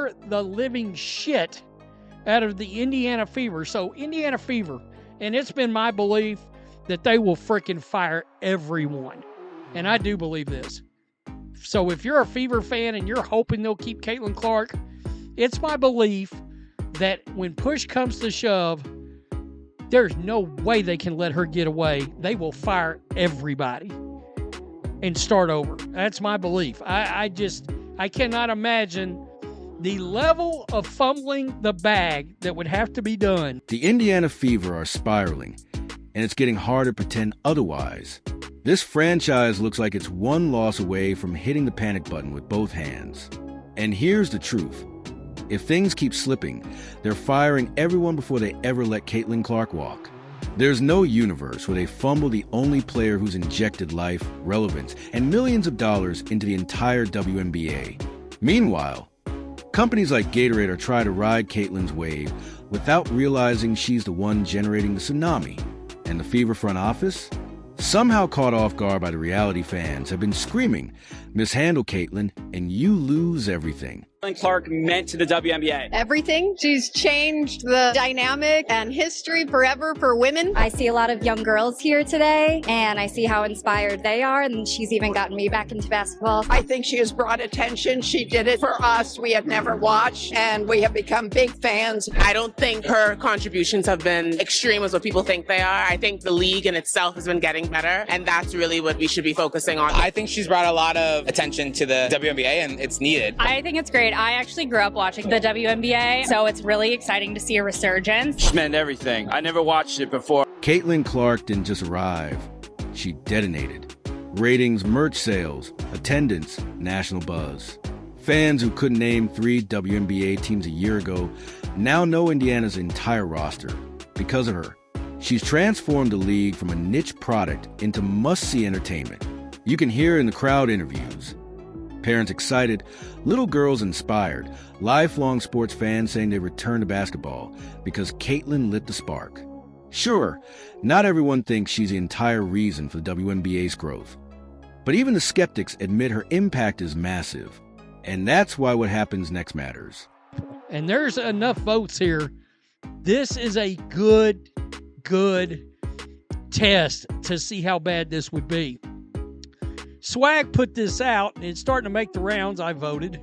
fire the living shit out of the Indiana Fever. So Indiana Fever, and it's been my belief that they will freaking fire everyone. And I do believe this. So if you're a Fever fan and you're hoping they'll keep Caitlin Clark, it's my belief that when push comes to shove, there's no way they can let her get away. They will fire everybody and start over. That's my belief. I cannot imagine the level of fumbling the bag that would have to be done. The Indiana Fever are spiraling, and it's getting harder to pretend otherwise. This franchise looks like it's one loss away from hitting the panic button with both hands. And here's the truth. If things keep slipping, they're firing everyone before they ever let Caitlin Clark walk. There's no universe where they fumble the only player who's injected life, relevance, and millions of dollars into the entire WNBA. Meanwhile, companies like Gatorade are trying to ride Caitlin's wave without realizing she's the one generating the tsunami. And the Fever front office, somehow caught off guard by the reality fans, have been screaming, "Mishandle Caitlin, and you lose everything." Clark meant to the WNBA? Everything. She's changed the dynamic and history forever for women. I see a lot of young girls here today, and I see how inspired they are, and she's even gotten me back into basketball. I think she has brought attention. She did it for us. We had never watched, and we have become big fans. I don't think her contributions have been extreme as what people think they are. I think the league in itself has been getting better, and that's really what we should be focusing on. I think she's brought a lot of attention to the WNBA, and it's needed. I think it's great. I actually grew up watching the WNBA, so it's really exciting to see a resurgence. She meant everything. I never watched it before. Caitlin Clark didn't just arrive. She detonated. Ratings, merch sales, attendance, national buzz. Fans who couldn't name 3 WNBA teams a year ago now know Indiana's entire roster because of her. She's transformed the league from a niche product into must-see entertainment. You can hear in the crowd interviews. Parents excited, little girls inspired, lifelong sports fans saying they return to basketball because Caitlin lit the spark. Sure, not everyone thinks she's the entire reason for the WNBA's growth. But even the skeptics admit her impact is massive. And that's why what happens next matters. And there's enough votes here. This is a good test to see how bad this would be. Swag put this out, and it's starting to make the rounds. I voted.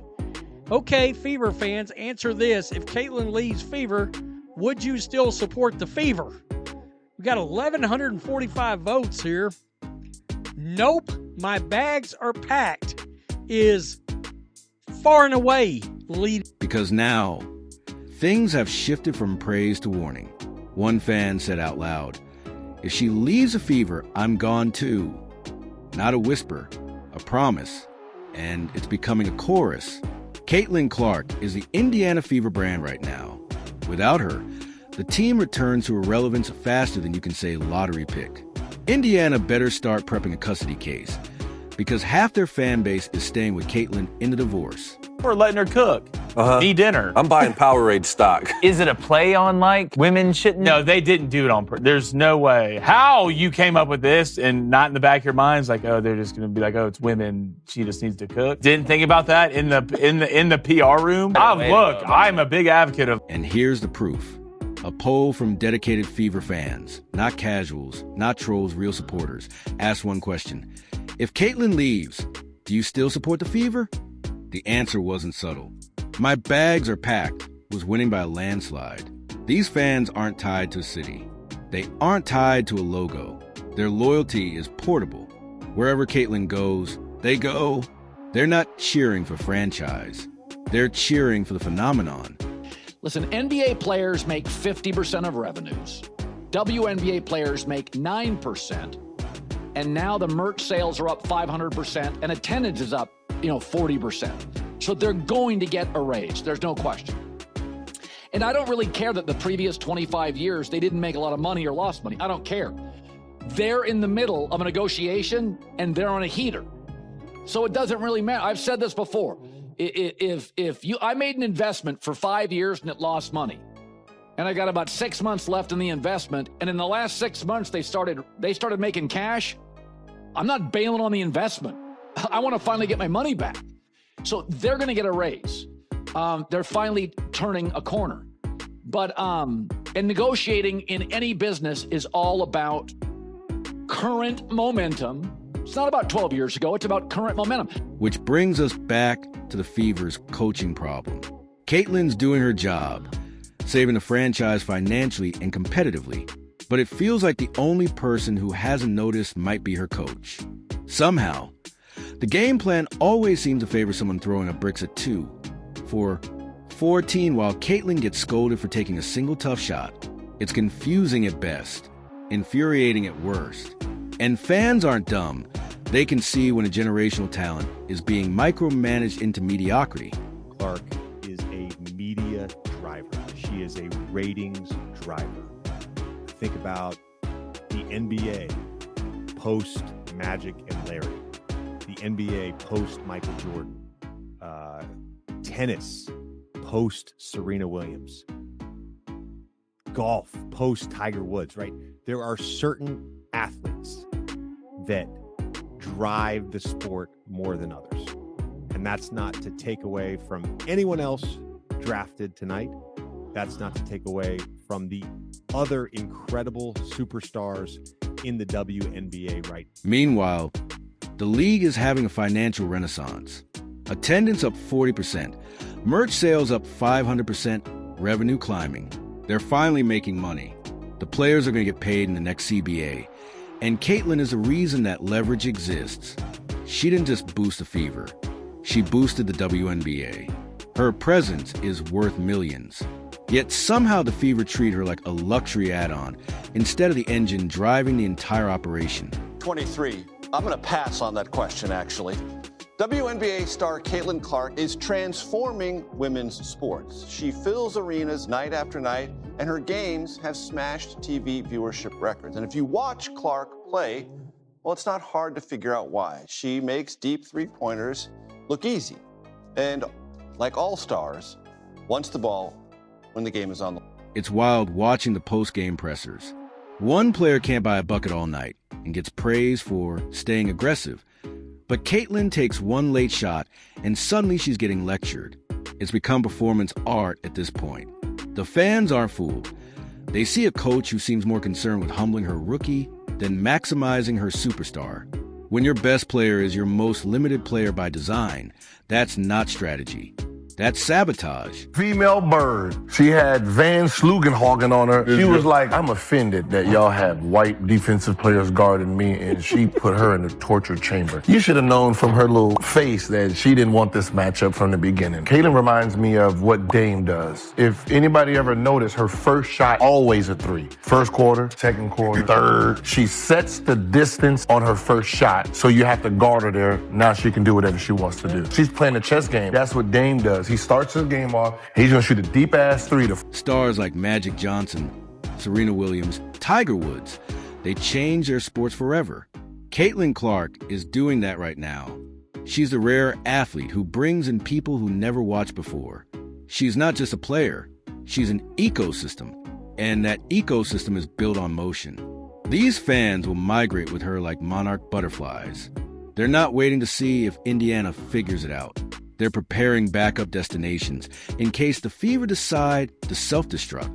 Okay, Fever fans, answer this. If Caitlin leaves Fever, would you still support the Fever? We got 1,145 votes here. Nope, my bags are packed is far and away leading. Because now, things have shifted from praise to warning. One fan said out loud, "If she leaves the Fever, I'm gone too." Not a whisper, a promise, and it's becoming a chorus. Caitlin Clark is the Indiana Fever brand right now. Without her, the team returns to irrelevance faster than you can say lottery pick. Indiana better start prepping a custody case, because half their fan base is staying with Caitlin in the divorce. We're letting her cook. Eat dinner. I'm buying Powerade stock. Is it a play on, like, women shouldn't? No, they didn't do it on purpose. There's no way. How you came up with this and not in the back of your minds, like, oh, they're just going to be like, oh, it's women. She just needs to cook. Didn't think about that in the PR room. Look, I'm a big advocate of. And here's the proof. A poll from dedicated Fever fans, not casuals, not trolls, real supporters, asked one question. If Caitlin leaves, do you still support the Fever? The answer wasn't subtle. My bags are packed was winning by a landslide. These fans aren't tied to a city. They aren't tied to a logo. Their loyalty is portable. Wherever Caitlin goes, they go. They're not cheering for franchise. They're cheering for the phenomenon. Listen, NBA players make 50% of revenues. WNBA players make 9%. And now the merch sales are up 500% and attendance is up, 40%. So they're going to get a raise. There's no question. And I don't really care that the previous 25 years they didn't make a lot of money or lost money. I don't care. They're in the middle of a negotiation and they're on a heater. So it doesn't really matter. I've said this before. I made an investment for 5 years and it lost money. And I got about 6 months left in the investment. And in the last 6 months, they started making cash. I'm not bailing on the investment. I want to finally get my money back. So they're going to get a raise. They're finally turning a corner. But and negotiating in any business is all about current momentum. It's not about 12 years ago. It's about current momentum. Which brings us back to the Fever's coaching problem. Caitlyn's doing her job, saving the franchise financially and competitively. But it feels like the only person who hasn't noticed might be her coach. Somehow, the game plan always seems to favor someone throwing up bricks at 2 for 14 while Caitlyn gets scolded for taking a single tough shot. It's confusing at best, infuriating at worst. And fans aren't dumb. They can see when a generational talent is being micromanaged into mediocrity. Clark is a media driver. She is a ratings driver. Think about the NBA post Magic and Larry, the NBA post Michael Jordan, tennis post Serena Williams, golf post Tiger Woods, right? There are certain athletes that drive the sport more than others. And that's not to take away from anyone else drafted tonight. That's not to take away from the other incredible superstars in the WNBA right now. Meanwhile, the league is having a financial renaissance. Attendance up 40%, merch sales up 500%, revenue climbing. They're finally making money. The players are going to get paid in the next CBA. And Caitlyn is the reason that leverage exists. She didn't just boost the Fever. She boosted the WNBA. Her presence is worth millions. Yet somehow the Fever treat her like a luxury add-on instead of the engine driving the entire operation. 23. I'm going to pass on that question, actually. WNBA star Caitlyn Clark is transforming women's sports. She fills arenas night after night, and her games have smashed TV viewership records. And if you watch Clark play, well, it's not hard to figure out why. She makes deep three-pointers look easy. And like all stars, wants the ball when the game is on the line. It's wild watching the post-game pressers. One player can't buy a bucket all night and gets praised for staying aggressive. But Caitlyn takes one late shot, and suddenly she's getting lectured. It's become performance art at this point. The fans aren't fooled. They see a coach who seems more concerned with humbling her rookie than maximizing her superstar. When your best player is your most limited player by design, that's not strategy. That's sabotage. Female bird. She had Van Slugenhagen on her. She was like, I'm offended that y'all have white defensive players guarding me, and she put her in the torture chamber. You should have known from her little face that she didn't want this matchup from the beginning. Caitlyn reminds me of what Dame does. If anybody ever noticed, her first shot always a 3. First quarter, second quarter, third. She sets the distance on her first shot, so you have to guard her there. Now she can do whatever she wants to do. She's playing a chess game. That's what Dame does. He starts his game off. He's going to shoot a deep-ass 3 to... Stars like Magic Johnson, Serena Williams, Tiger Woods, they change their sports forever. Caitlyn Clark is doing that right now. She's a rare athlete who brings in people who never watched before. She's not just a player. She's an ecosystem. And that ecosystem is built on motion. These fans will migrate with her like monarch butterflies. They're not waiting to see if Indiana figures it out. They're preparing backup destinations in case the Fever decide to self-destruct.